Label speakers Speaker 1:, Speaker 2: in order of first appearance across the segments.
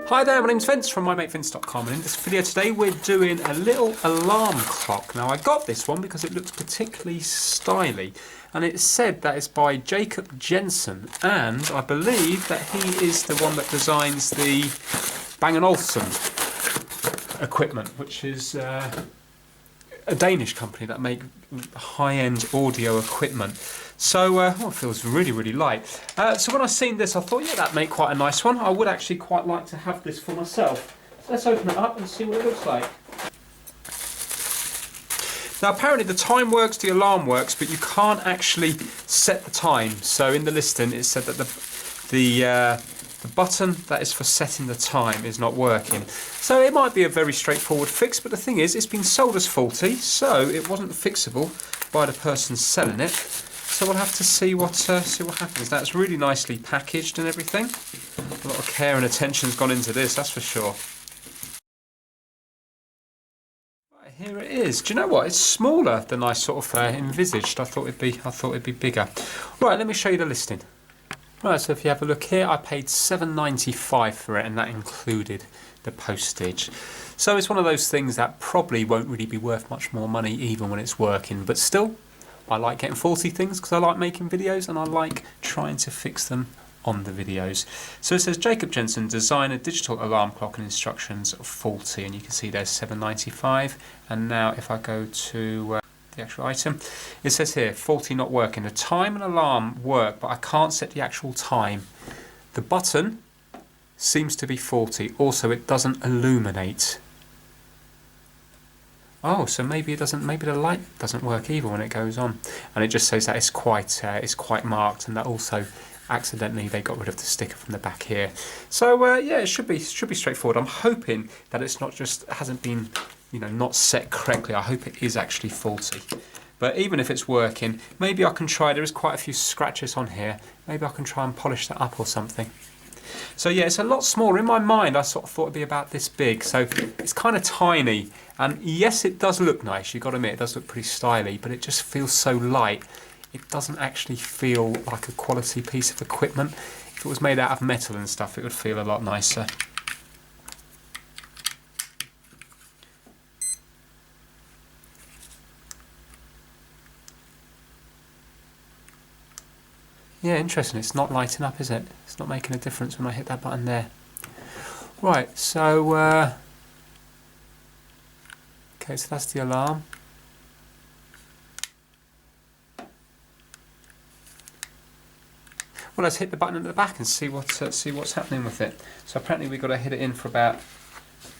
Speaker 1: Hi there, my name's Vince from mymatevince.com, and in this video today we're doing a little alarm clock. Now I got this one because it looks particularly stylish, and it said that it's by Jacob Jensen, and I believe that he is the one that designs the Bang & Olufsen equipment, which is a Danish company that make high-end audio equipment. So it feels really, really light. So when I seen this, I thought, yeah, that'd make quite a nice one. I would actually quite like to have this for myself. So let's open it up and see what it looks like. Now apparently the time works, the alarm works, but you can't actually set the time. So in the listing it said that the button that is for setting the time is not working. So it might be a very straightforward fix, but the thing is, it's been sold as faulty, so it wasn't fixable by the person selling it. So we'll have to see what happens. Now it's really nicely packaged and everything. A lot of care and attention's gone into this, that's for sure. Right, here it is. Do you know what? It's smaller than I sort of envisaged. I thought it'd be bigger. Right, let me show you the listing. Right, so if you have a look here, I paid $7.95 for it, and that included the postage. So it's one of those things that probably won't really be worth much more money even when it's working, but still, I like getting faulty things because I like making videos and I like trying to fix them on the videos. So it says Jacob Jensen, design a digital alarm clock and instructions faulty, and you can see there's $7.95. And now if I go to the actual item, it says here faulty, not working. The time and alarm work, but I can't set the actual time. The button seems to be faulty. Also, it doesn't illuminate. Oh, so maybe it doesn't. Maybe the light doesn't work either when it goes on, and it just says that it's quite marked, and that also accidentally they got rid of the sticker from the back here. So yeah, it should be straightforward. I'm hoping that it's not just hasn't been, you know, not set correctly. I hope it is actually faulty. But even if it's working, maybe I can try. There is quite a few scratches on here. Maybe I can try and polish that up or something. So yeah, it's a lot smaller. In my mind, I sort of thought it'd be about this big. So it's kind of tiny. And yes, it does look nice. You've got to admit, it does look pretty stylish, but it just feels so light. It doesn't actually feel like a quality piece of equipment. If it was made out of metal and stuff, it would feel a lot nicer. Yeah, interesting. It's not lighting up, is it? It's not making a difference when I hit that button there. Right, so okay, so that's the alarm. Well, let's hit the button at the back and see what's happening with it. So apparently we've got to hit it in for about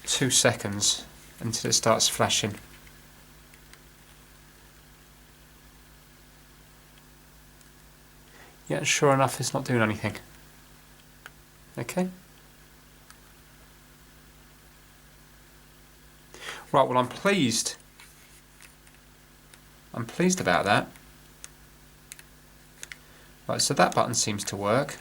Speaker 1: 2 seconds until it starts flashing. Yeah, sure enough, it's not doing anything. Okay. Right, well, I'm pleased. I'm pleased about that. Right, so that button seems to work.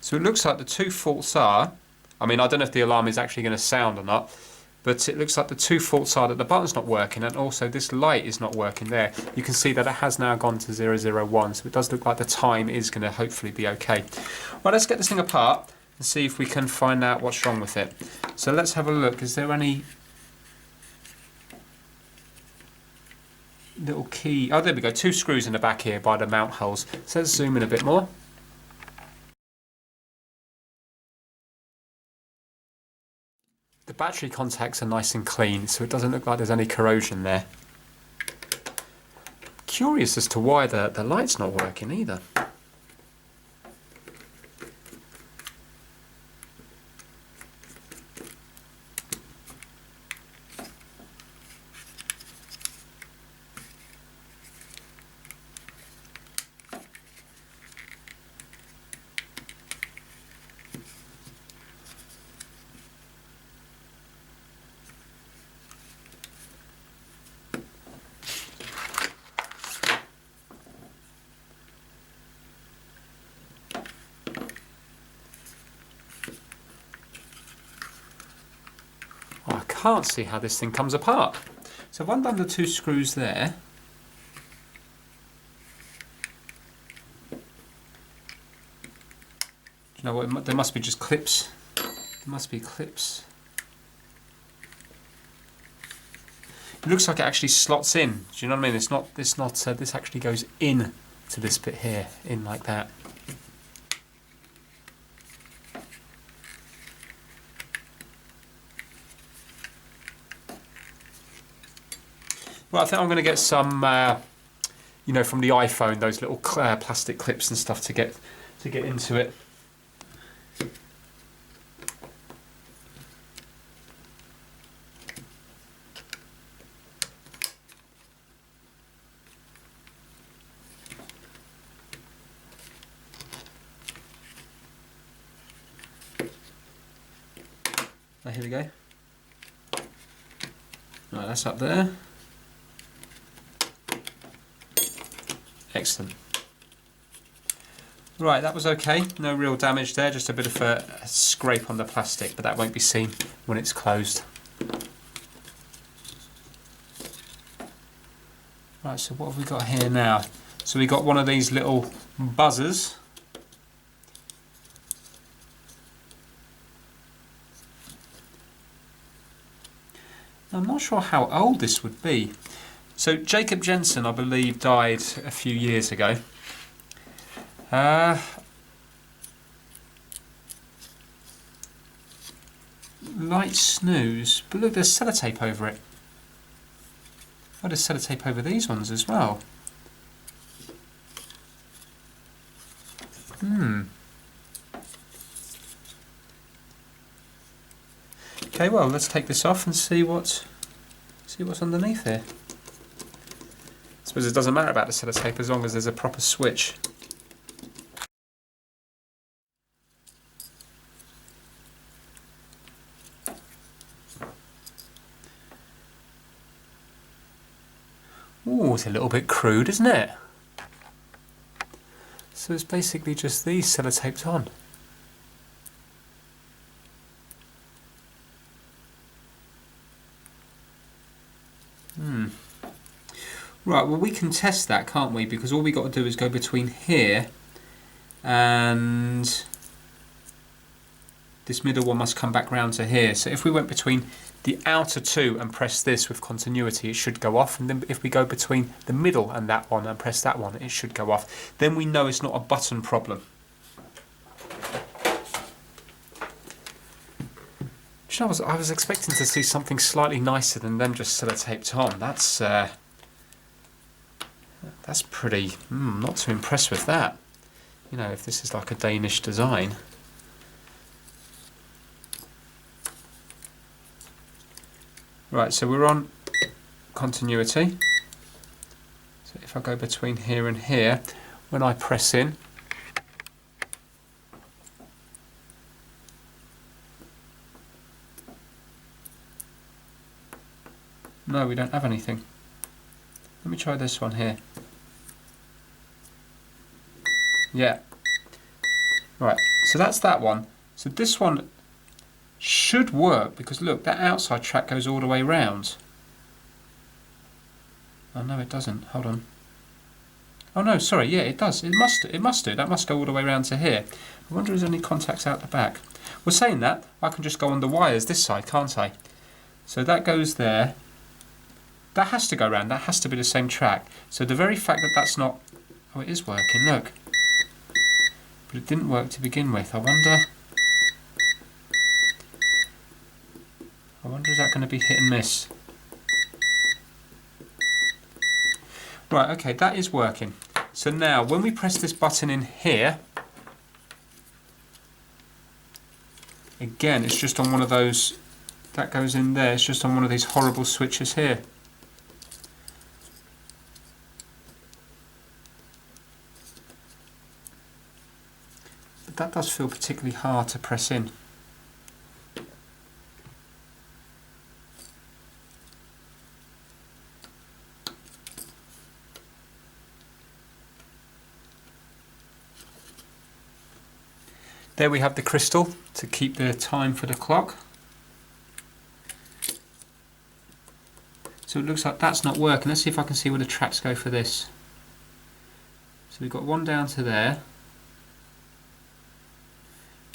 Speaker 1: So it looks like the two faults are, I mean, I don't know if the alarm is actually going to sound or not, but it looks like the two faults are that the button's not working, and also this light is not working there. You can see that it has now gone to 001, so it does look like the time is going to hopefully be okay. Right, let's get this thing apart and see if we can find out what's wrong with it. So let's have a look. Is there any little key? Oh, there we go. 2 screws in the back here by the mount holes. So let's zoom in a bit more. The battery contacts are nice and clean, so it doesn't look like there's any corrosion there. Curious as to why the light's not working either. I can't see how this thing comes apart. So I've undone the 2 screws there. You know what? There must be just clips. There must be clips. It looks like it actually slots in. Do you know what I mean? It's not. This actually goes in to this bit here, in like that. Well, I think I'm going to get some, you know, from the iPhone, those little plastic clips and stuff to get into it. Oh, here we go. Right, that's up there. Excellent. Right, that was okay. No real damage there, just a bit of a scrape on the plastic, but that won't be seen when it's closed. Right, so what have we got here now? So we got one of these little buzzers. I'm not sure how old this would be. So Jacob Jensen, I believe, died a few years ago. Light snooze, but look, there's sellotape over it. Oh, there's sellotape over these ones as well. Okay, well, let's take this off and see what's underneath here. I suppose it doesn't matter about the sellotape as long as there's a proper switch. Ooh, it's a little bit crude, isn't it? So it's basically just these sellotaped on. Right, well, we can test that, can't we? Because all we got to do is go between here and this middle one must come back round to here. So if we went between the outer two and press this with continuity, it should go off. And then if we go between the middle and that one and press that one, it should go off. Then we know it's not a button problem. Do you know, I was expecting to see something slightly nicer than them just sellotaped on. That's pretty, not too impressed with that. You know, if this is like a Danish design. Right, so we're on continuity. So if I go between here and here, when I press in, no, we don't have anything. Let me try this one here. Yeah. Right, so that's that one. So this one should work because look, that outside track goes all the way round. Oh no, it doesn't. Hold on. Oh no, sorry. Yeah, it does. It must do. That must go all the way round to here. I wonder if there's any contacts out the back. Well, saying that, I can just go on the wires this side, can't I? So that goes there. That has to go round. That has to be the same track. So the very fact that that's not... Oh, it is working. Look. But it didn't work to begin with. I wonder is that going to be hit and miss? Right, okay, that is working. So now, when we press this button in here, again, it's just on one of those, that goes in there, it's just on one of these horrible switches here. But that does feel particularly hard to press in. There we have the crystal to keep the time for the clock. So it looks like that's not working. Let's see if I can see where the tracks go for this. So we've got one down to there.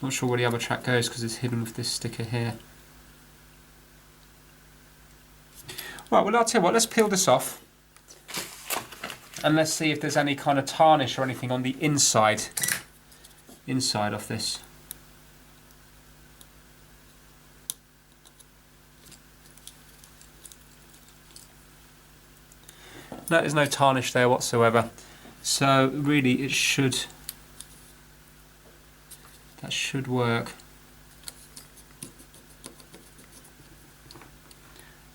Speaker 1: Not sure where the other track goes because it's hidden with this sticker here. Right, well I'll tell you what, let's peel this off and let's see if there's any kind of tarnish or anything on the inside of this. No, there's no tarnish there whatsoever. So really that should work.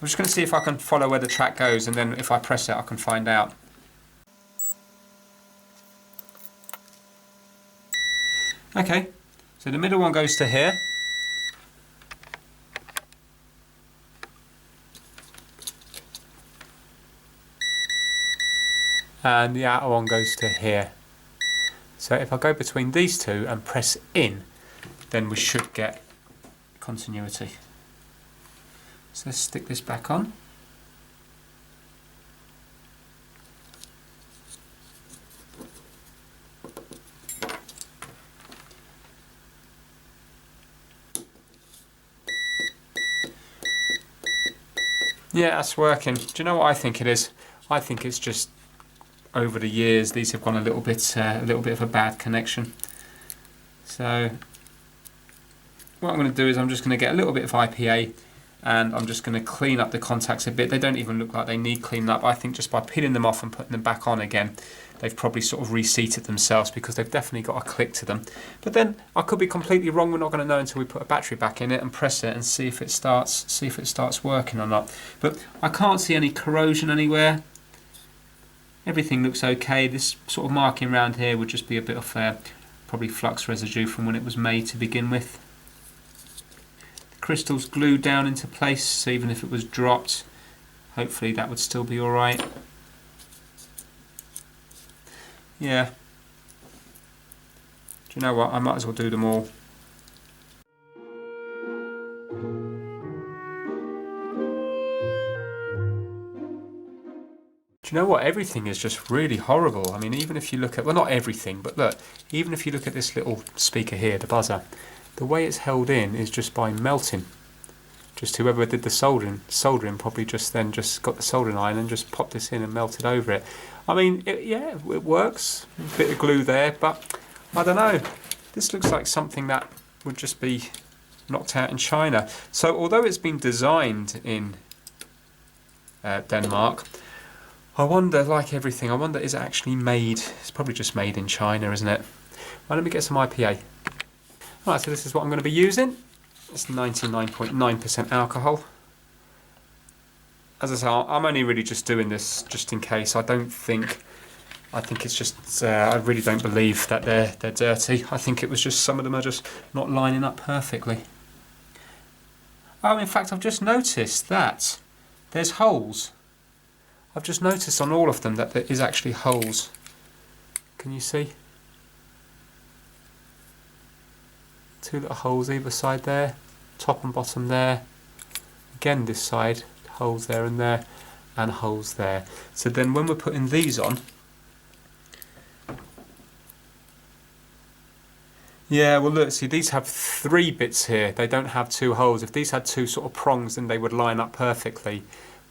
Speaker 1: I'm just going to see if I can follow where the track goes, and then if I press it I can find out. Okay, so the middle one goes to here. And the outer one goes to here. So if I go between these two and press in, then we should get continuity. So let's stick this back on. Yeah, that's working. Do you know what I think it is? I think it's just over the years these have gone a little bit of a bad connection. So what I'm going to do is I'm just going to get a little bit of IPA and I'm just going to clean up the contacts a bit. They don't even look like they need cleaning up. I think just by peeling them off and putting them back on again, they've probably sort of reseated themselves because they've definitely got a click to them. But then I could be completely wrong. We're not going to know until we put a battery back in it and press it and see if it starts working or not. But I can't see any corrosion anywhere. Everything looks okay. This sort of marking around here would just be a bit of probably flux residue from when it was made to begin with. The crystal's glued down into place, so even if it was dropped, hopefully that would still be alright. Yeah. Do you know what? I might as well do them all. Do you know what? Everything is just really horrible. I mean, even if you look at, well, not everything, but look, even if you look at this little speaker here, the buzzer, the way it's held in is just by melting. Just whoever did the soldering probably just then just got the soldering iron and just popped this in and melted over it. I mean, yeah, it works. A bit of glue there, but I don't know. This looks like something that would just be knocked out in China. So although it's been designed in Denmark, I wonder, like everything, I wonder is it actually made, it's probably just made in China, isn't it? Well, let me get some IPA. Right, so this is what I'm going to be using. It's 99.9% alcohol. As I say, I'm only really just doing this just in case. I think it's just, I really don't believe that they're dirty. I think it was just some of them are just not lining up perfectly. Oh, in fact, I've just noticed that there's holes. I've just noticed on all of them that there is actually holes. Can you see? Two little holes either side there, top and bottom there. Again this side, holes there and holes there. So then when we're putting these on, yeah, well look, see these have 3 bits here, they don't have 2 holes. If these had 2 sort of prongs then they would line up perfectly,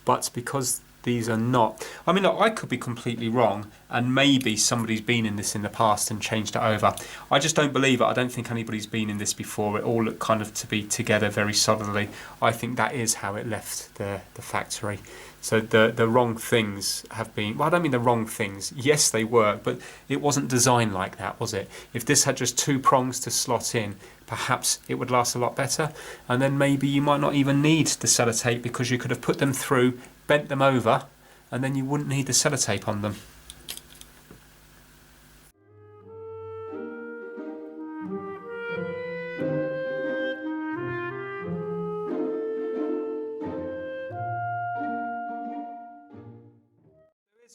Speaker 1: but because these are not. I mean, look, I could be completely wrong, and maybe somebody's been in this in the past and changed it over. I just don't believe it. I don't think anybody's been in this before. It all looked kind of to be together very solidly. I think that is how it left the factory. So the wrong things have been, well, I don't mean the wrong things. Yes, they work, but it wasn't designed like that, was it? If this had just 2 prongs to slot in, perhaps it would last a lot better. And then maybe you might not even need the sellotape because you could have put them through, bent them over, and then you wouldn't need the sellotape on them.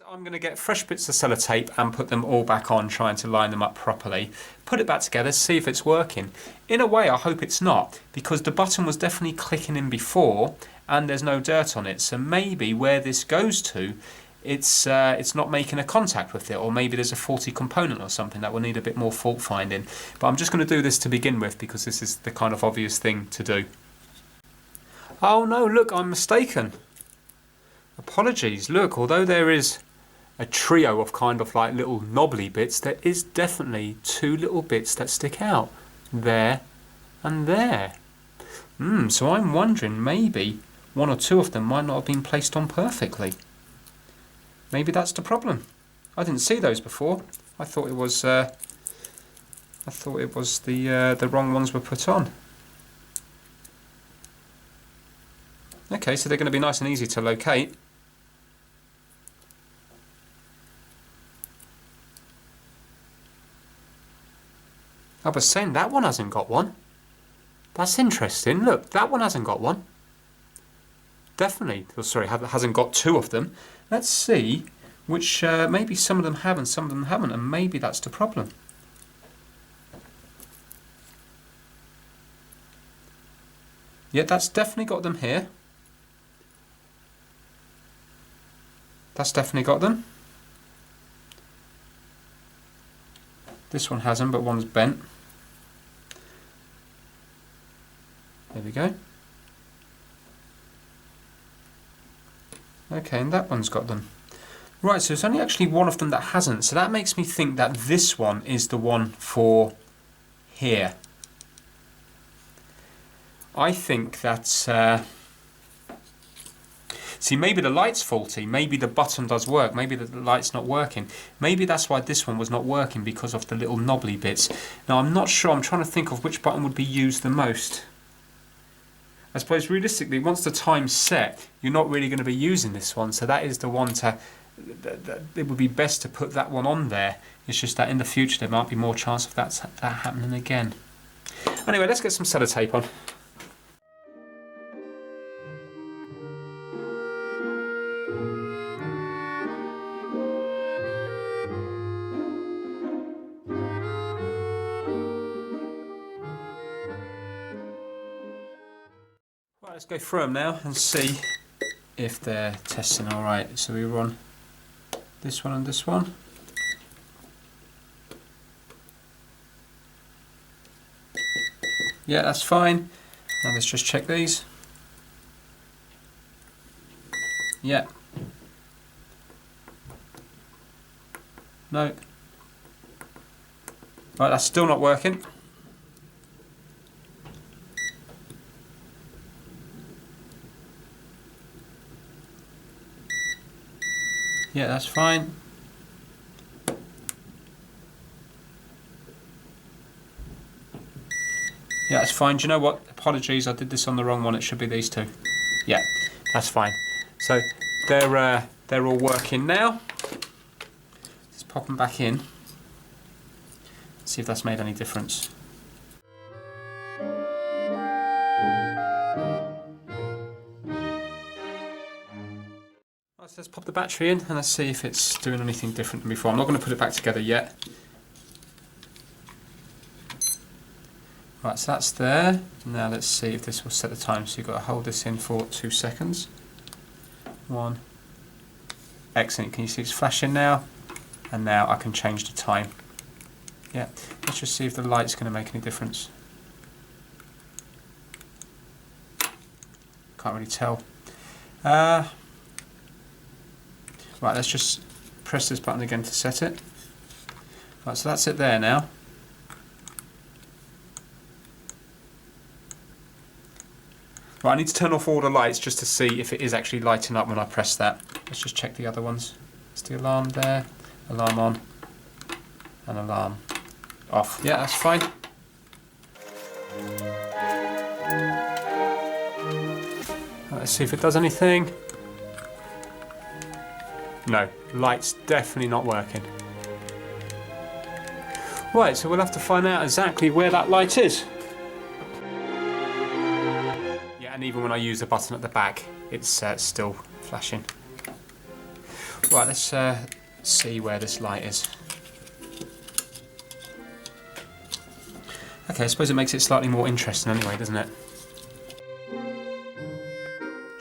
Speaker 1: I'm going to get fresh bits of sellotape and put them all back on, trying to line them up properly. Put it back together, see if it's working. In a way, I hope it's not, because the button was definitely clicking in before and there's no dirt on it. So maybe where this goes to, it's not making a contact with it, or maybe there's a faulty component or something that will need a bit more fault finding. But I'm just going to do this to begin with because this is the kind of obvious thing to do. Oh no, look, I'm mistaken. Apologies. Look, although there is a trio of kind of like little knobbly bits, there is definitely two little bits that stick out. There and there. So I'm wondering maybe one or two of them might not have been placed on perfectly. Maybe that's the problem. I didn't see those before. I thought it was the wrong ones were put on. Okay, so they're going to be nice and easy to locate. I was saying that one hasn't got one. That's interesting. Look, that one hasn't got one. Definitely. Oh, sorry, hasn't got two of them. Let's see which, maybe some of them have and some of them haven't, and maybe that's the problem. Yeah, that's definitely got them here. That's definitely got them. This one hasn't, but one's bent. There we go. Okay, and that one's got them. Right, so it's only actually one of them that hasn't. So that makes me think that this one is the one for here. I think that's... See, maybe the light's faulty. Maybe the button does work. Maybe the light's not working. Maybe that's why this one was not working, because of the little knobbly bits. Now, I'm not sure. I'm trying to think of which button would be used the most. I suppose realistically, once the time's set, you're not really going to be using this one. So that is the one to... It would be best to put that one on there. It's just that in the future, there might be more chance of that happening again. Anyway, let's get some sellotape on. Right, let's go through them now and see if they're testing all right. So we run this one and this one. Yeah, that's fine. Now let's just check these. Yeah. No. Right, that's still not working. Yeah, that's fine. Yeah, that's fine. Do you know what? Apologies, I did this on the wrong one. It should be these two. Yeah, that's fine. So they're all working now. Let's pop them back in. See if that's made any difference. Right, so let's pop the battery in and let's see if it's doing anything different than before. I'm not going to put it back together yet. Right, so that's there. Now let's see if this will set the time. So you've got to hold this in for 2 seconds. 1. Excellent. Can you see it's flashing now? And now I can change the time. Yeah. Let's just see if the light's going to make any difference. Can't really tell. Right, let's just press this button again to set it. Right, so that's it there now. Right, I need to turn off all the lights just to see if it is actually lighting up when I press that. Let's just check the other ones. It's the alarm there, alarm on, and alarm off. Yeah, that's fine. Right, let's see if it does anything. No, light's definitely not working. Right, so we'll have to find out exactly where that light is. And even when I use the button at the back, it's still flashing. Right, let's see where this light is. Okay, I suppose it makes it slightly more interesting anyway, doesn't it?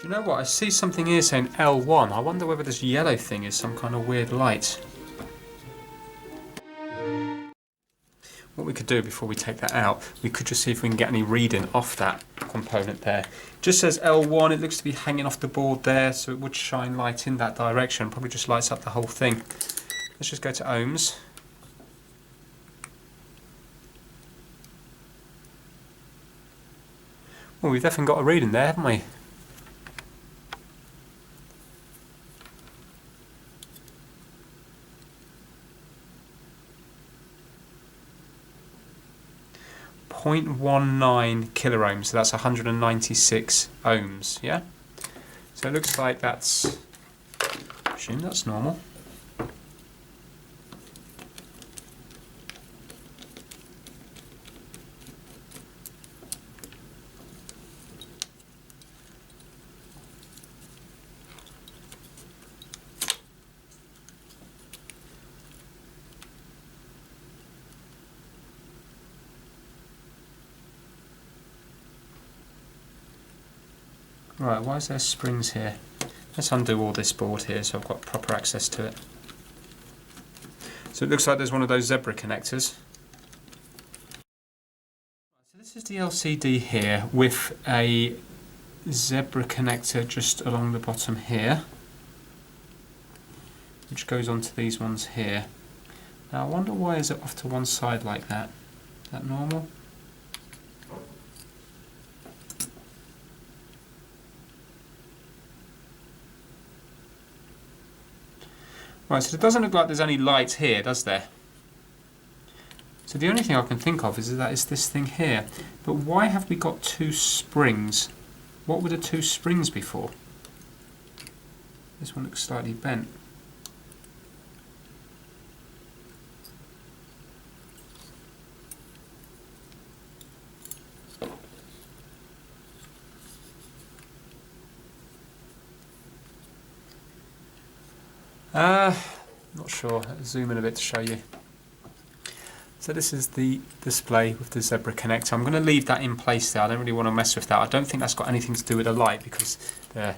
Speaker 1: Do you know what? I see something here saying L1. I wonder whether this yellow thing is some kind of weird light. What we could do before we take that out, we could just see if we can get any reading off that component there. It just says L1, it looks to be hanging off the board there, so it would shine light in that direction, probably just lights up the whole thing. Let's just go to ohms. Well, we've definitely got a reading there, haven't we? .19 kiloohms, so that's 196 ohms, yeah? So it looks like that's, I assume that's normal. Right, why is there springs here? Let's undo all this board here so I've got proper access to it. So it looks like there's one of those zebra connectors. So this is the LCD here with a zebra connector just along the bottom here, which goes onto these ones here. Now I wonder why is it off to one side like that? Is that normal? Right, so it doesn't look like there's any light here, does there? So the only thing I can think of is that it's this thing here. But why have we got two springs? What were the two springs before? This one looks slightly bent. Not sure. I'll zoom in a bit to show you. So this is the display with the zebra connector. I'm going to leave that in place there. I don't really want to mess with that. I don't think that's got anything to do with the light because the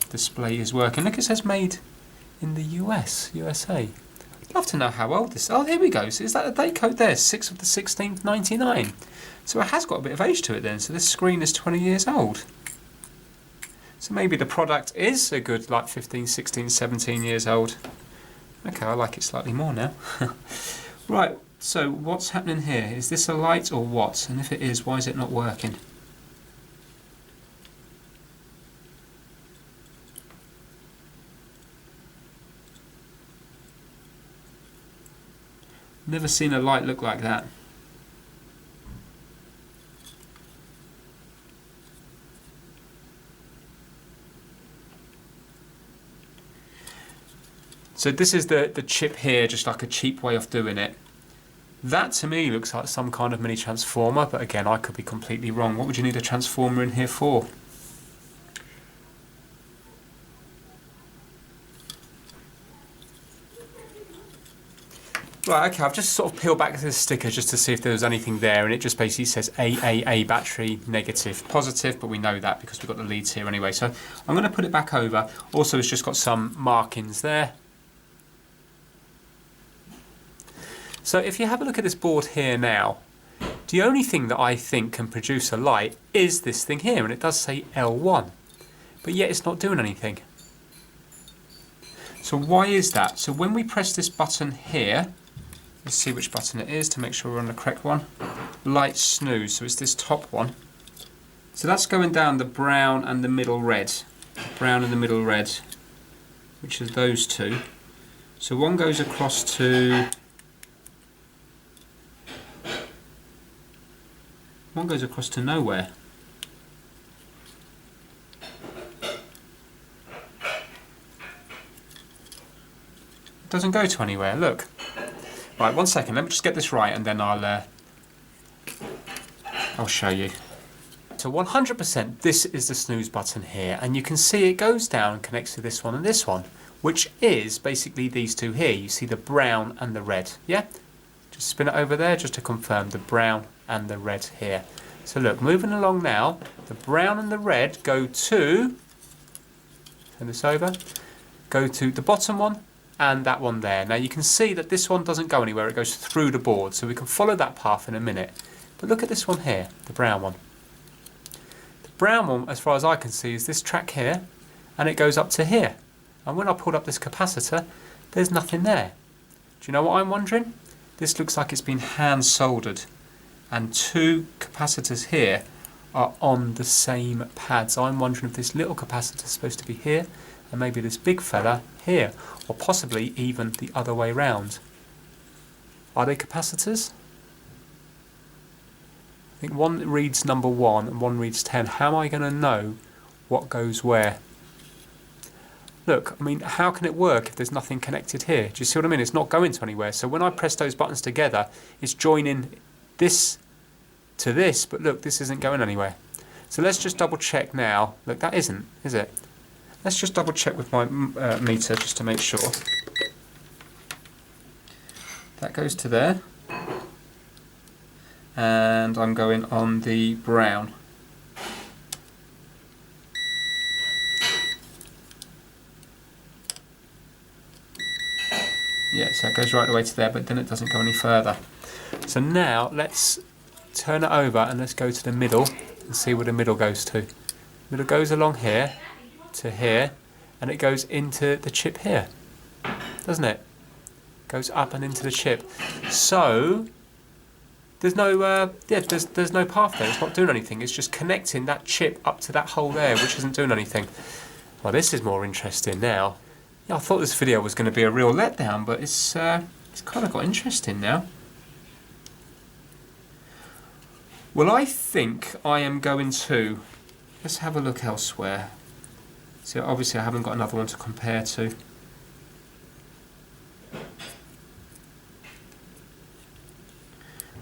Speaker 1: display is working. Look, it says made in the USA. I'd love to know how old this is. Oh, here we go. So is that the date code there? 6th of the 16th, 99. So it has got a bit of age to it then. So this screen is 20 years old. So maybe the product is a good like 15, 16, 17 years old. Okay, I like it slightly more now. Right, so what's happening here? Is this a light or what? And if it is, why is it not working? Never seen a light look like that. So this is the chip here, just like a cheap way of doing it. That to me looks like some kind of mini transformer, but again, I could be completely wrong. What would you need a transformer in here for? Right, okay, I've just sort of peeled back this sticker just to see if there was anything there, and it just basically says AAA battery, negative, positive, but we know that because we've got the leads here anyway. So I'm going to put it back over. Also, it's just got some markings there. So if you have a look at this board here now, the only thing that I think can produce a light is this thing here, and it does say L1, but yet it's not doing anything. So why is that? So when we press this button here, let's see which button it is to make sure we're on the correct one. Light snooze, so it's this top one. So that's going down the brown and the middle red. Brown and the middle red, which is those two. So one goes across to... One goes across to nowhere. It doesn't go to anywhere, look. Right, 1 second, let me just get this right and then I'll show you. So 100% this is the snooze button here, and you can see it goes down and connects to this one and this one, which is basically these two here. You see the brown and the red, yeah? Just spin it over there just to confirm the brown and the red here. So look, moving along now, the brown and the red go to, turn this over, go to the bottom one and that one there. Now you can see that this one doesn't go anywhere, it goes through the board, so we can follow that path in a minute. But look at this one here, the brown one. The brown one, as far as I can see, is this track here, and it goes up to here. And when I pulled up this capacitor, there's nothing there. Do you know what I'm wondering? This looks like it's been hand soldered, and two capacitors here are on the same pads. I'm wondering if this little capacitor is supposed to be here, and maybe this big fella here, or possibly even the other way round. Are they capacitors? I think one reads number 1 and one reads 10. How am I going to know what goes where? Look, I mean, how can it work if there's nothing connected here? Do you see what I mean? It's not going to anywhere. So when I press those buttons together, it's joining this to this, but look, this isn't going anywhere. So let's just double check now. Look, that isn't, is it? Let's just double check with my meter just to make sure. That goes to there. And I'm going on the brown. Yeah, so it goes right the way to there, but then it doesn't go any further. So now let's turn it over and let's go to the middle and see where the middle goes to. Middle goes along here to here, and it goes into the chip here, doesn't it? Goes up and into the chip. So there's no there's no path there. It's not doing anything. It's just connecting that chip up to that hole there, which isn't doing anything. Well, this is more interesting now. Yeah, I thought this video was going to be a real letdown, but it's kind of got interesting now. Well, I think I am going to, let's have a look elsewhere. So obviously I haven't got another one to compare to.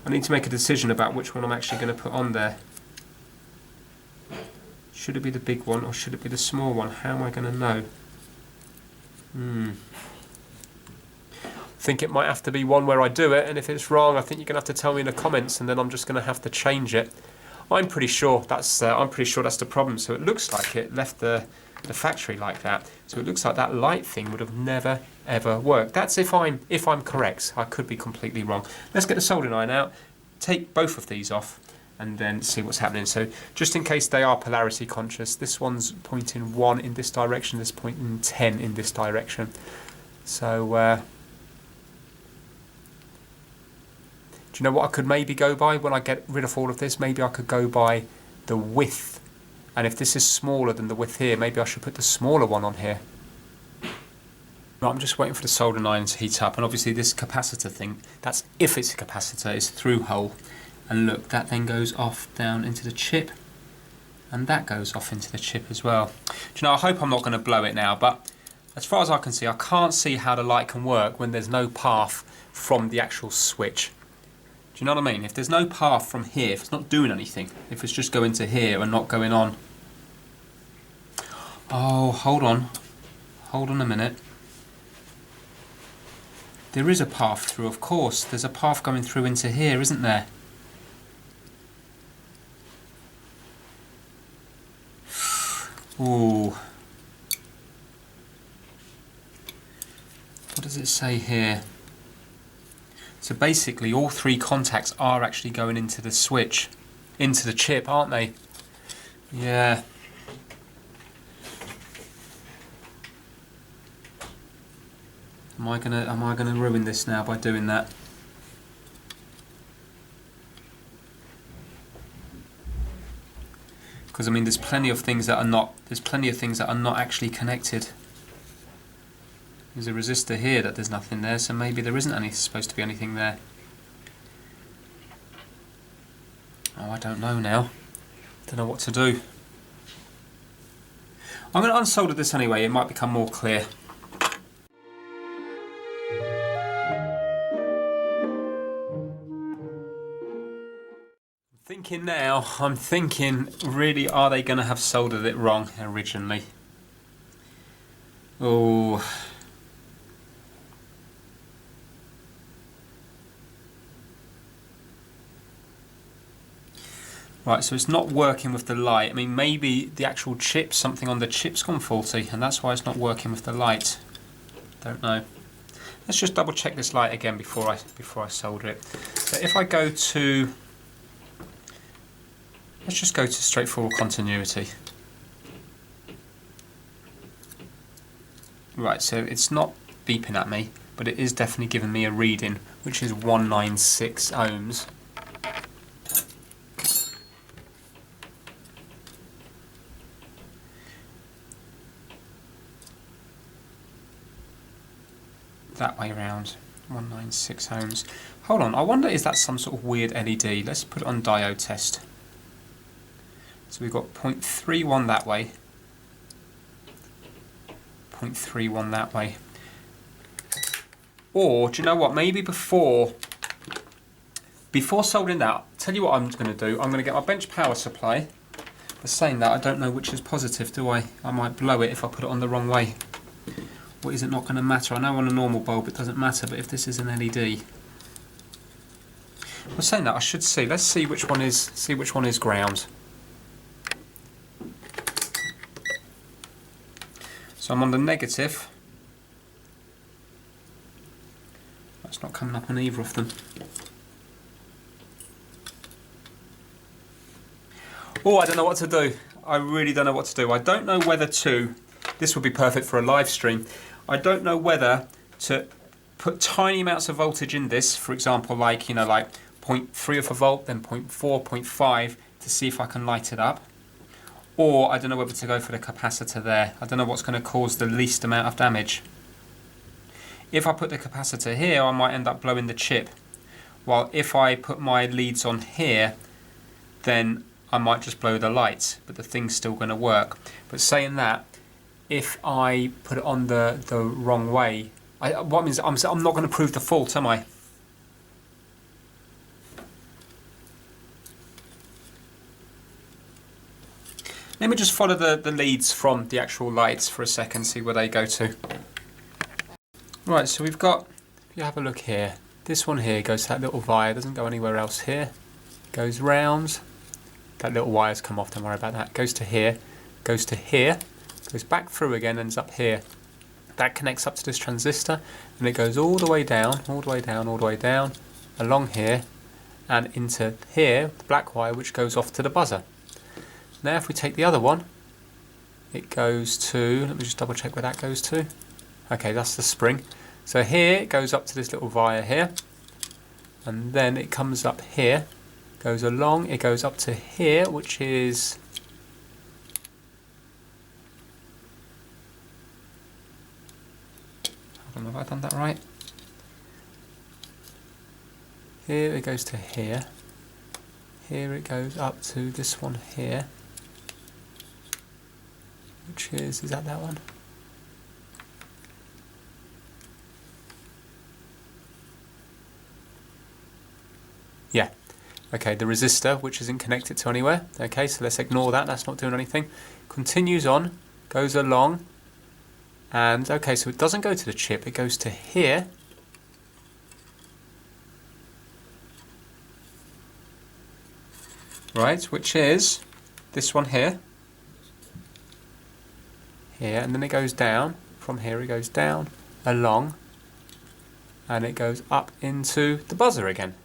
Speaker 1: I need to make a decision about which one I'm actually going to put on there. Should it be the big one or should it be the small one? How am I going to know? I think it might have to be one where I do it, and if it's wrong, I think you're going to have to tell me in the comments, and then I'm just going to have to change it. I'm pretty sure that's the problem. So it looks like it left the factory like that. So it looks like that light thing would have never ever worked. That's if I'm correct. I could be completely wrong. Let's get the soldering iron out, take both of these off, and then see what's happening. So just in case they are polarity conscious, this one's pointing 1 in this direction, this pointing 10 in this direction. So do you know what I could maybe go by when I get rid of all of this? Maybe I could go by the width. And if this is smaller than the width here, maybe I should put the smaller one on here. Right, I'm just waiting for the soldering iron to heat up. And obviously this capacitor thing, that's if it's a capacitor, is through hole. And look, that then goes off down into the chip. And that goes off into the chip as well. Do you know, I hope I'm not going to blow it now, but as far as I can see, I can't see how the light can work when there's no path from the actual switch. Do you know what I mean? If there's no path from here, if it's not doing anything, if it's just going to here and not going on. Oh, hold on. Hold on a minute. There is a path through, of course. There's a path going through into here, isn't there? Ooh. What does it say here? So basically all 3 contacts are actually going into the switch, into the chip, aren't they? Yeah. Am I gonna ruin this now by doing that? Because I mean there's plenty of things that are not actually connected. There's a resistor here that there's nothing there, so maybe there isn't supposed to be anything there. Oh, I don't know now. Don't know what to do. I'm going to unsolder this anyway, it might become more clear. I'm thinking, really, are they going to have soldered it wrong originally? Oh. Right, so it's not working with the light. I mean, maybe the actual chip, something on the chip's gone faulty, and that's why it's not working with the light. Don't know. Let's just double check this light again before I solder it. So if I go to, let's just go to straightforward continuity. Right, so it's not beeping at me, but it is definitely giving me a reading, which is 196 ohms. That way round, 196 ohms. Hold on, I wonder, is that some sort of weird LED? Let's put it on diode test. So we've got 0.31 that way, 0.31 that way. Or, do you know what, maybe before soldering that, tell you what I'm going to do. I'm going to get my bench power supply. But saying that, I don't know which is positive, do I? I might blow it if I put it on the wrong way. Or is it not going to matter? I know on a normal bulb it doesn't matter, but if this is an LED. Well, saying that, I should see. Let's see which one is ground. So I'm on the negative. That's not coming up on either of them. Oh, I don't know what to do. I really don't know what to do. I don't know whether to, this would be perfect for a live stream. I don't know whether to put tiny amounts of voltage in this, for example, like, you know, like 0.3 of a volt, then 0.4, 0.5, to see if I can light it up. Or I don't know whether to go for the capacitor there. I don't know what's going to cause the least amount of damage. If I put the capacitor here, I might end up blowing the chip. While if I put my leads on here, then I might just blow the lights, but the thing's still going to work. But saying that, if I put it on the wrong way, what means I'm not going to prove the fault, am I? Let me just follow the leads from the actual lights for a second, see where they go to. Right, so we've got, if you have a look here, this one here goes to that little wire, doesn't go anywhere else here. Goes round, that little wire's come off, don't worry about that. Goes to here, goes back through again, ends up here. That connects up to this transistor, and it goes all the way down, all the way down, all the way down, along here, and into here, the black wire, which goes off to the buzzer. Now if we take the other one, it goes to, let me just double check where that goes to. Okay, that's the spring. So here it goes up to this little wire here, and then it comes up here, goes along, it goes up to here, which is, I don't know if I've done that right. Here it goes to here. Here it goes up to this one here, which is that one? Yeah. Okay, the resistor, which isn't connected to anywhere. Okay, so let's ignore that, that's not doing anything. Continues on, goes along, and okay, so it doesn't go to the chip, it goes to here. Right, which is this one here. Here, and then it goes down. From here it goes down, along, and it goes up into the buzzer again.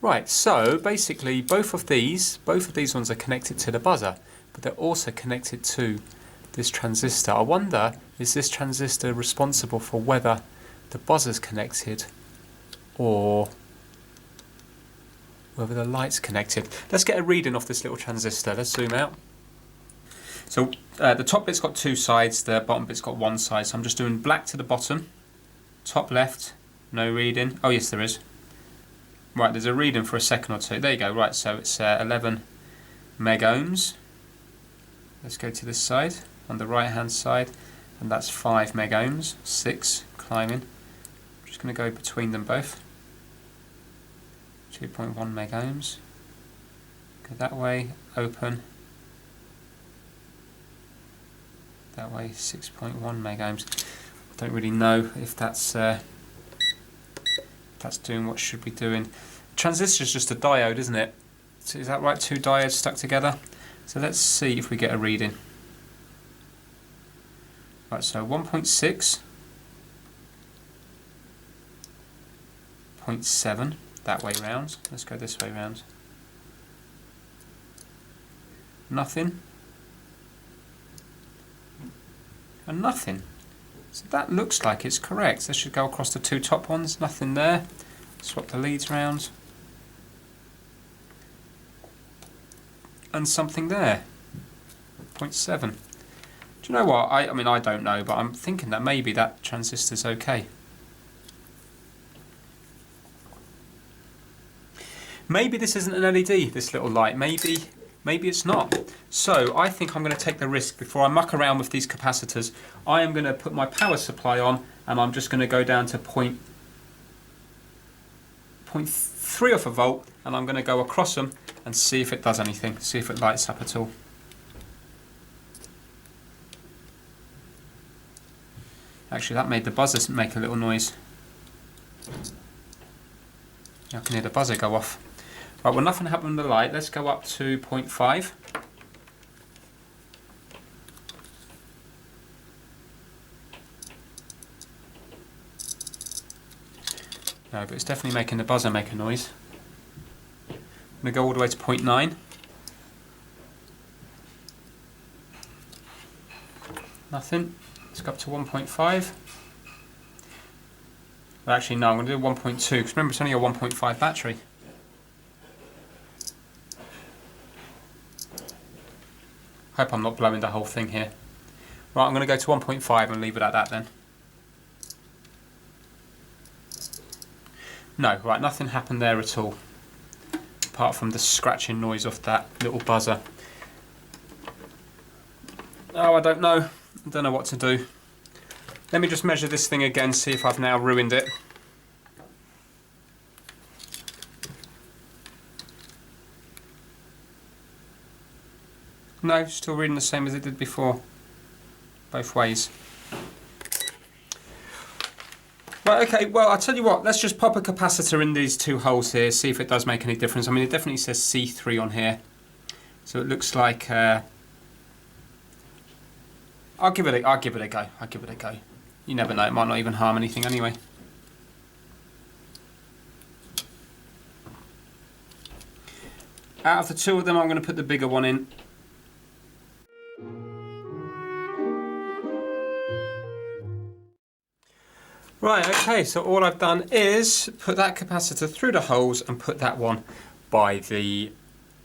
Speaker 1: Right, so basically both of these ones are connected to the buzzer, but they're also connected to this transistor. I wonder, is this transistor responsible for whether the buzzer's connected or whether the light's connected? Let's get a reading off this little transistor. Let's zoom out. So the top bit's got two sides, the bottom bit's got one side. So I'm just doing black to the bottom, top left, no reading. Oh yes, there is. Right, there's a reading for a second or two. There you go. Right, so it's 11 megohms. Let's go to this side, on the right hand side, and that's 5 megohms, 6, climbing. I'm just going to go between them both. 2.1 megohms. Go that way, open. That way, 6.1 megohms. I don't really know if that's doing what it should be doing. Transistor is just a diode, isn't it? Is that right? 2 diodes stuck together. So let's see if we get a reading. Right, so 1.6, 0.7 that way round. Let's go this way round. Nothing. And nothing. So that looks like it's correct. This should go across the 2 top ones. Nothing there. Swap the leads round. And something there. 0.7. Do you know what? I mean, I don't know, but I'm thinking that maybe that transistor's okay. Maybe this isn't an LED, this little light. Maybe it's not. So I think I'm going to take the risk before I muck around with these capacitors. I am going to put my power supply on, and I'm just going to go down to 0.3 of a volt, and I'm going to go across them and see if it does anything, see if it lights up at all. Actually, that made the buzzer make a little noise. I can hear the buzzer go off. Right, well, nothing happened with the light. Let's go up to 0.5. No, but it's definitely making the buzzer make a noise. I'm going to go all the way to 0.9. Nothing. Let's go up to 1.5. Well, actually, no, I'm going to do 1.2 because remember it's only a 1.5 battery. Hope I'm not blowing the whole thing here. Right, I'm going to go to 1.5 and leave it at that then. No, right, nothing happened there at all. Apart from the scratching noise off that little buzzer. Oh, I don't know. I don't know what to do. Let me just measure this thing again, see if I've now ruined it. No, still reading the same as it did before. Both ways. Right, okay, well, I'll tell you what, let's just pop a capacitor in these 2 holes here, see if it does make any difference. I mean, it definitely says C3 on here. So it looks like... I'll give it a go. You never know, it might not even harm anything anyway. Out of the 2 of them, I'm going to put the bigger one in. Right, okay, so all I've done is put that capacitor through the holes and put that one by the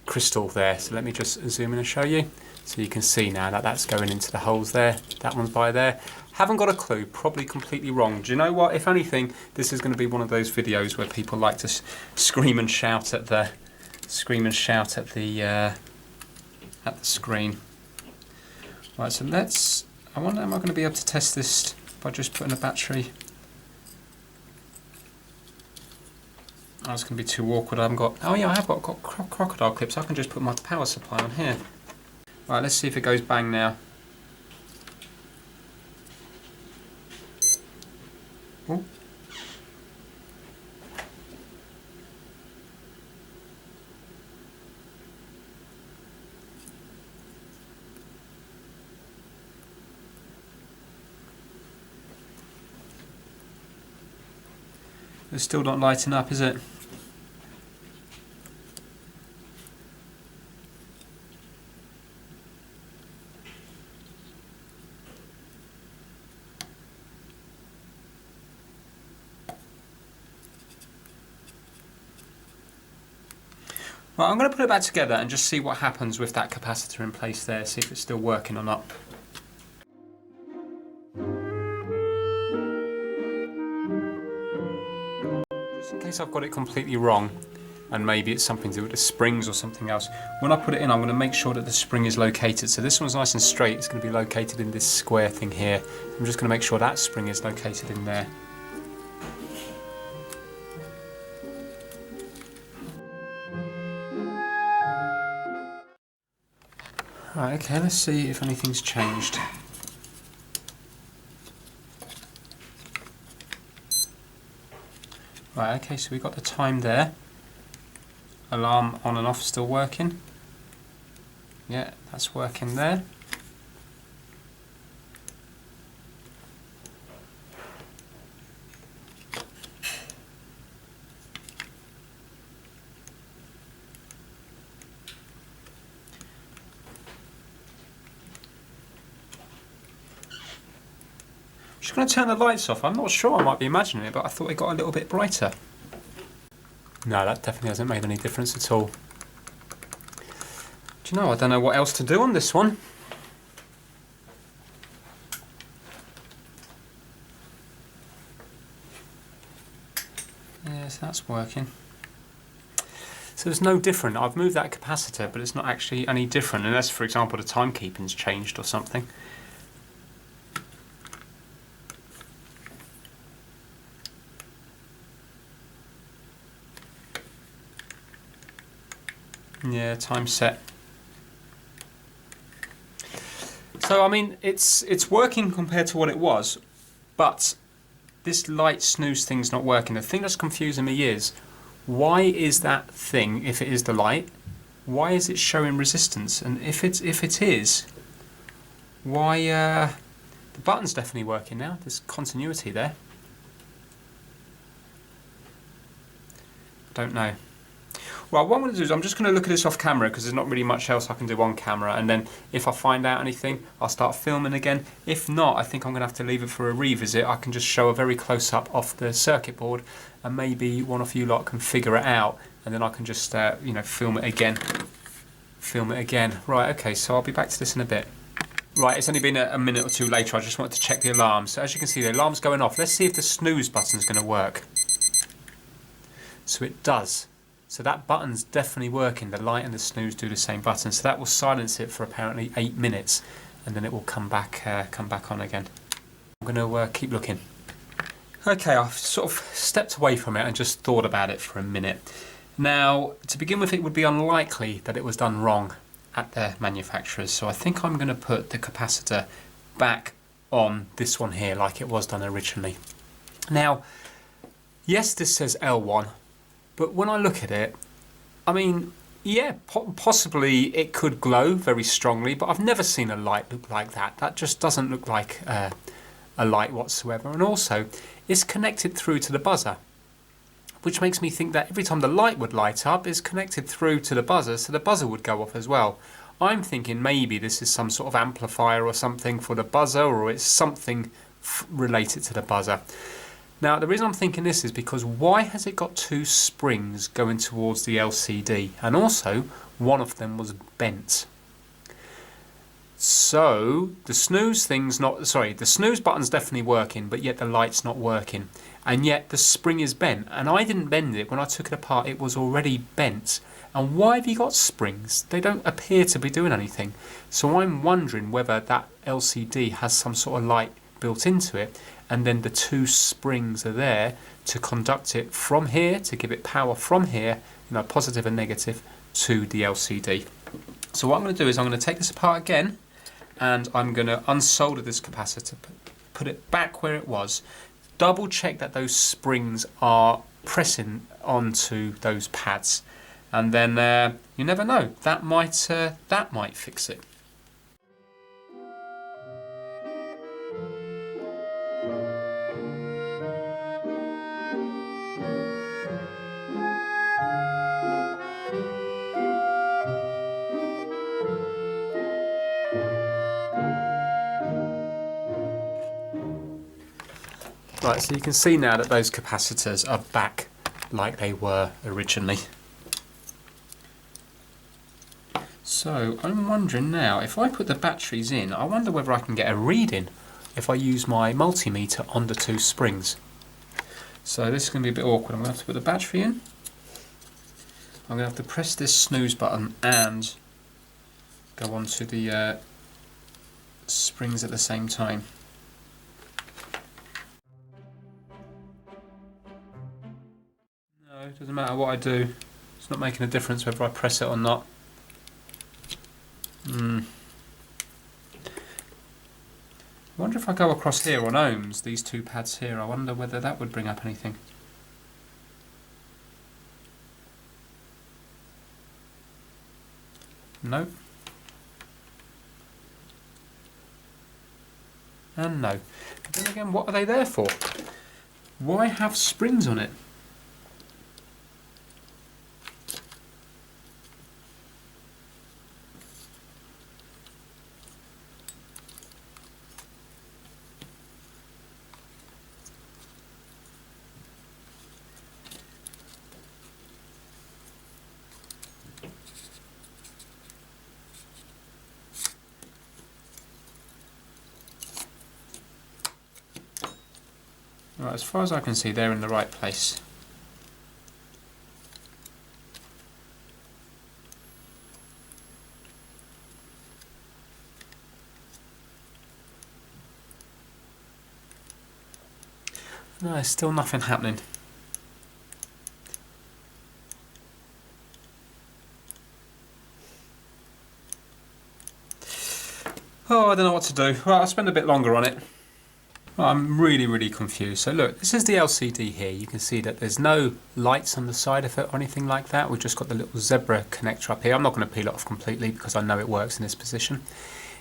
Speaker 1: crystal there. So let me just zoom in and show you. So you can see now that that's going into the holes there. That one's by there. Haven't got a clue, probably completely wrong. Do you know what? If anything, this is going to be one of those videos where people like to scream and shout at the screen. Right, so I wonder, am I going to be able to test this by just putting a battery? Oh, it's going to be too awkward. I have got crocodile clips. I can just put my power supply on here. Right, let's see if it goes bang now. Ooh. It's still not lighting up, is it? Right, I'm going to put it back together and just see what happens with that capacitor in place there, see if it's still working or not. Just in case I've got it completely wrong, and maybe it's something to do with the springs or something else. When I put it in, I'm going to make sure that the spring is located. So this one's nice and straight, it's going to be located in this square thing here. I'm just going to make sure that spring is located in there. Right, okay, let's see if anything's changed. Right, okay, so we've got the time there. Alarm on and off still working. Yeah, that's working there. I'm just going to turn the lights off. I'm not sure, I might be imagining it, but I thought it got a little bit brighter. No, that definitely hasn't made any difference at all. Do you know, I don't know what else to do on this one. Yes, that's working. So it's no different. I've moved that capacitor, but it's not actually any different, unless, for example, the timekeeping's changed or something. Yeah, time set. So I mean, it's working compared to what it was, but this light snooze thing's not working. The thing that's confusing me is, why is that thing, if it is the light, why is it showing resistance? And if it is, why the button's definitely working now. There's continuity there. I don't know. Well, what I'm going to do is I'm just going to look at this off camera because there's not really much else I can do on camera, and then if I find out anything I'll start filming again. If not, I think I'm going to have to leave it for a revisit. I can just show a very close up off the circuit board and maybe one of you lot can figure it out, and then I can just you know, film it again. Right, okay, so I'll be back to this in a bit. Right, it's only been a minute or two later. I just wanted to check the alarm. So as you can see, the alarm's going off. Let's see if the snooze button's going to work. So it does. So that button's definitely working. The light and the snooze do the same button. So that will silence it for apparently 8 minutes, and then it will come back on again. I'm going to keep looking. Okay, I've sort of stepped away from it and just thought about it for a minute. Now, to begin with, it would be unlikely that it was done wrong at the manufacturers. So I think I'm going to put the capacitor back on this one here like it was done originally. Now, yes, this says L1. But when I look at it, I mean, yeah, possibly it could glow very strongly, but I've never seen a light look like that. That just doesn't look like a light whatsoever. And also, it's connected through to the buzzer, which makes me think that every time the light would light up, it's connected through to the buzzer, so the buzzer would go off as well. I'm thinking maybe this is some sort of amplifier or something for the buzzer, or it's something related to the buzzer. Now, the reason I'm thinking this is because why has it got 2 springs going towards the LCD? And also, one of them was bent. So, the snooze button's definitely working, but yet the light's not working. And yet the spring is bent. And I didn't bend it. When I took it apart, it was already bent. And why have you got springs? They don't appear to be doing anything. So I'm wondering whether that LCD has some sort of light built into it, and then the 2 springs are there to conduct it from here, to give it power from here, you know, positive and negative, to the LCD. So what I'm going to do is I'm going to take this apart again, and I'm going to unsolder this capacitor, put it back where it was, double check that those springs are pressing onto those pads, and then you never know, that might fix it. Right, so you can see now that those capacitors are back like they were originally. So I'm wondering now, if I put the batteries in, I wonder whether I can get a reading if I use my multimeter on the 2 springs. So this is going to be a bit awkward. I'm going to have to put the battery in. I'm going to have to press this snooze button and go on to the springs at the same time. No, it doesn't matter what I do. It's not making a difference whether I press it or not. I wonder if I go across here on ohms, these 2 pads here, I wonder whether that would bring up anything. No. And no. But then again, what are they there for? Why have springs on it? Right, as far as I can see, they're in the right place. No, there's still nothing happening. Oh, I don't know what to do. Right, I'll spend a bit longer on it. I'm really confused. So look, this is the LCD here. You can see that there's no lights on the side of it or anything like that. We've just got the little zebra connector up here. I'm not going to peel it off completely because I know it works in this position.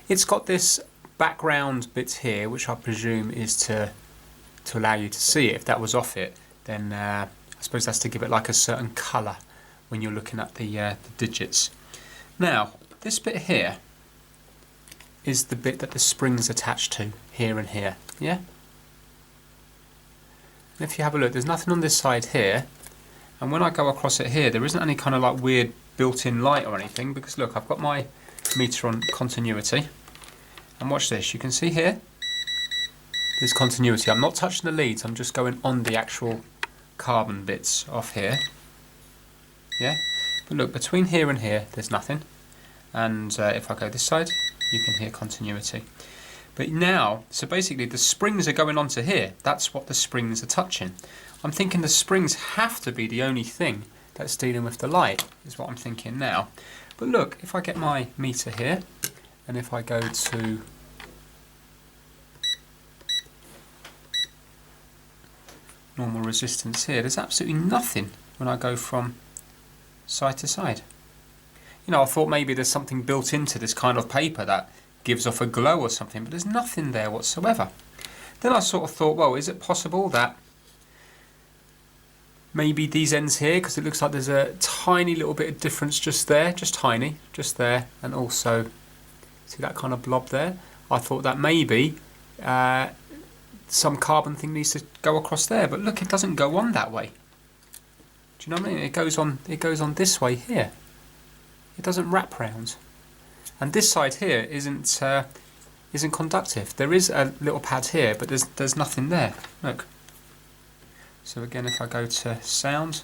Speaker 1: It's got this background bit here, which I presume is to allow you to see it. If that was off it, then I suppose that's to give it like a certain colour when you're looking at the digits. Now, this bit here is the bit that the spring's attached to, here and here, yeah? And if you have a look, there's nothing on this side here, and when I go across it here, there isn't any kind of like weird built-in light or anything, because look, I've got my meter on continuity, and watch this, you can see here, there's continuity. I'm not touching the leads, I'm just going on the actual carbon bits off here, yeah? But look, between here and here, there's nothing, and if I go this side, you can hear continuity. But now, so basically the springs are going onto here. That's what the springs are touching. I'm thinking the springs have to be the only thing that's dealing with the light, is what I'm thinking now. But look, if I get my meter here, and if I go to normal resistance here, there's absolutely nothing when I go from side to side. You know, I thought maybe there's something built into this kind of paper that gives off a glow or something, but there's nothing there whatsoever. Then I sort of thought, well, is it possible that maybe these ends here, because it looks like there's a tiny little bit of difference just there, just tiny, just there, and also, see that kind of blob there? I thought that maybe some carbon thing needs to go across there, but look, it doesn't go on that way. Do you know what I mean? It goes on this way here. It doesn't wrap round, and this side here isn't conductive. There is a little pad here, but there's nothing there. Look. So again, if I go to sound,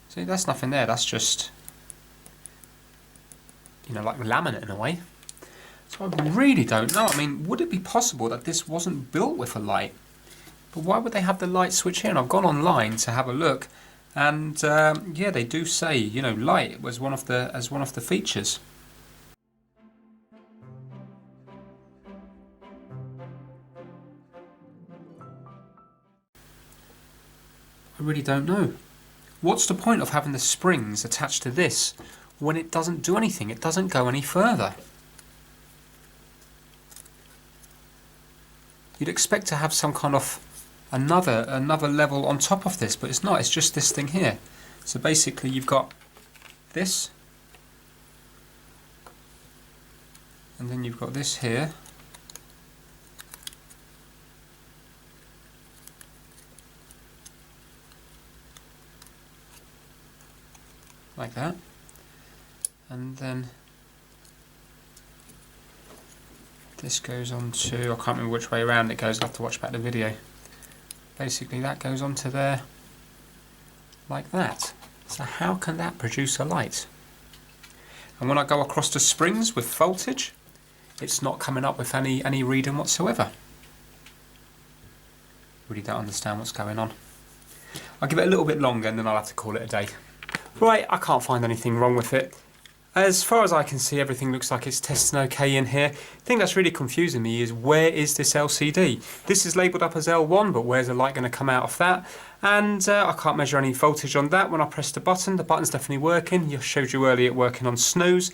Speaker 1: see, that's nothing there. That's just, you know, like laminate in a way. So I really don't know. I mean, would it be possible that this wasn't built with a light? But why would they have the light switch here? And I've gone online to have a look. And yeah, they do say, you know, light was one of the features. I really don't know. What's the point of having the springs attached to this when it doesn't do anything? It doesn't go any further. You'd expect to have some kind of another level on top of this, but it's not. It's just this thing here. So basically you've got this, and then you've got this here, like that, and then this goes on to, I can't remember which way around it goes, I'll have to watch back the video. Basically that goes onto there like that. So how can that produce a light? And when I go across the springs with voltage, it's not coming up with any reading whatsoever. Really don't understand what's going on. I'll give it a little bit longer and then I'll have to call it a day. Right, I can't find anything wrong with it. As far as I can see, everything looks like it's testing okay in here. The thing that's really confusing me is, where is this LCD? This is labelled up as L1, but where's the light going to come out of that? And I can't measure any voltage on that when I press the button. The button's definitely working. I showed you earlier it working on snooze.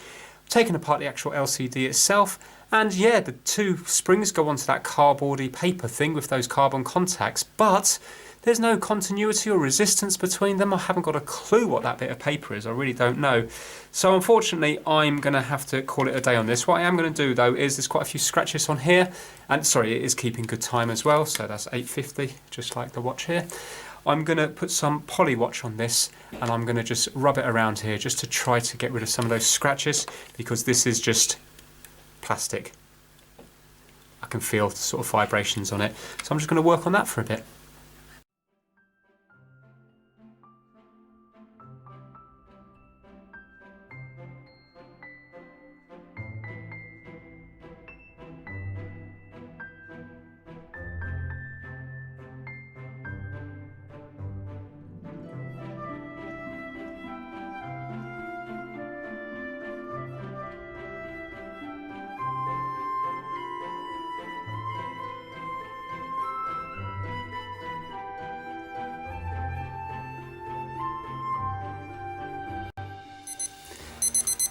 Speaker 1: Taken apart the actual LCD itself, and yeah, the two springs go onto that cardboardy paper thing with those carbon contacts, but there's no continuity or resistance between them. I haven't got a clue what that bit of paper is. I really don't know. So unfortunately, I'm going to have to call it a day on this. What I am going to do though is, there's quite a few scratches on here, and sorry, it is keeping good time as well, so that's 8:50, just like the watch here. I'm going to put some poly watch on this, and I'm going to just rub it around here just to try to get rid of some of those scratches, because this is just plastic. I can feel the sort of vibrations on it. So I'm just going to work on that for a bit.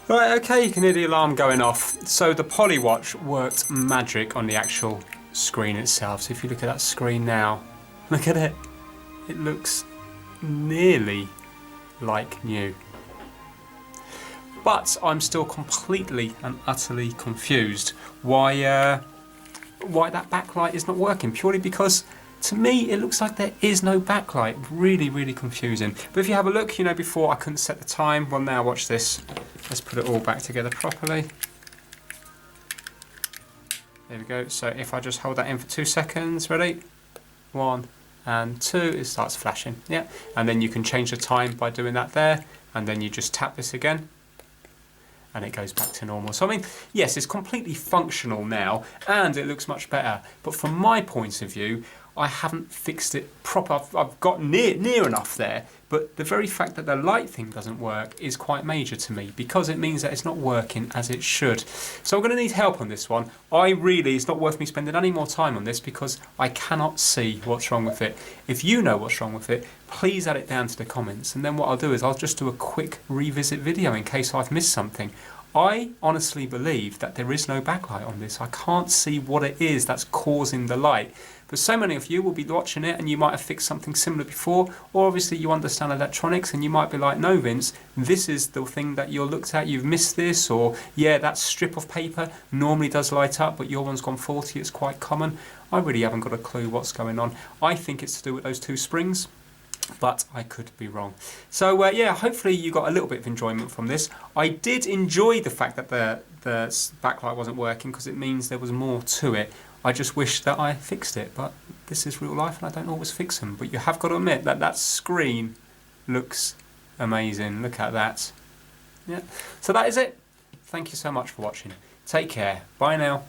Speaker 1: Right, okay, you can hear the alarm going off. So the poly watch worked magic on the actual screen itself. So if you look at that screen now, look at it. It looks nearly like new. But I'm still completely and utterly confused why that backlight is not working, purely because to me it looks like there is no backlight. Really, really confusing. But if you have a look, you know, before I couldn't set the time. Well, now watch this. Let's put it all back together properly. There we go. So if I just hold that in for 2 seconds, ready? 1 and 2, it starts flashing. Yeah, and then you can change the time by doing that there, and then you just tap this again, and it goes back to normal. So I mean, yes, it's completely functional now, and it looks much better. But from my point of view, I haven't fixed it proper. I've got near enough there, but the very fact that the light thing doesn't work is quite major to me, because it means that it's not working as it should. So I'm going to need help on this one. It's not worth me spending any more time on this, because I cannot see what's wrong with it. If you know what's wrong with it, please add it down to the comments, and then what I'll do is I'll just do a quick revisit video in case I've missed something. I honestly believe that there is no backlight on this. I can't see what it is that's causing the light. But so many of you will be watching it, and you might have fixed something similar before, or obviously you understand electronics and you might be like, no Vince, this is the thing that you're looked at, you've missed this, or yeah, that strip of paper normally does light up but your one's gone faulty, it's quite common. I really haven't got a clue what's going on. I think it's to do with those two springs, but I could be wrong. So yeah, hopefully you got a little bit of enjoyment from this. I did enjoy the fact that the backlight wasn't working, because it means there was more to it. I just wish that I fixed it, but this is real life and I don't always fix them. But you have got to admit that that screen looks amazing. Look at that. Yeah. So that is it. Thank you so much for watching. Take care. Bye now.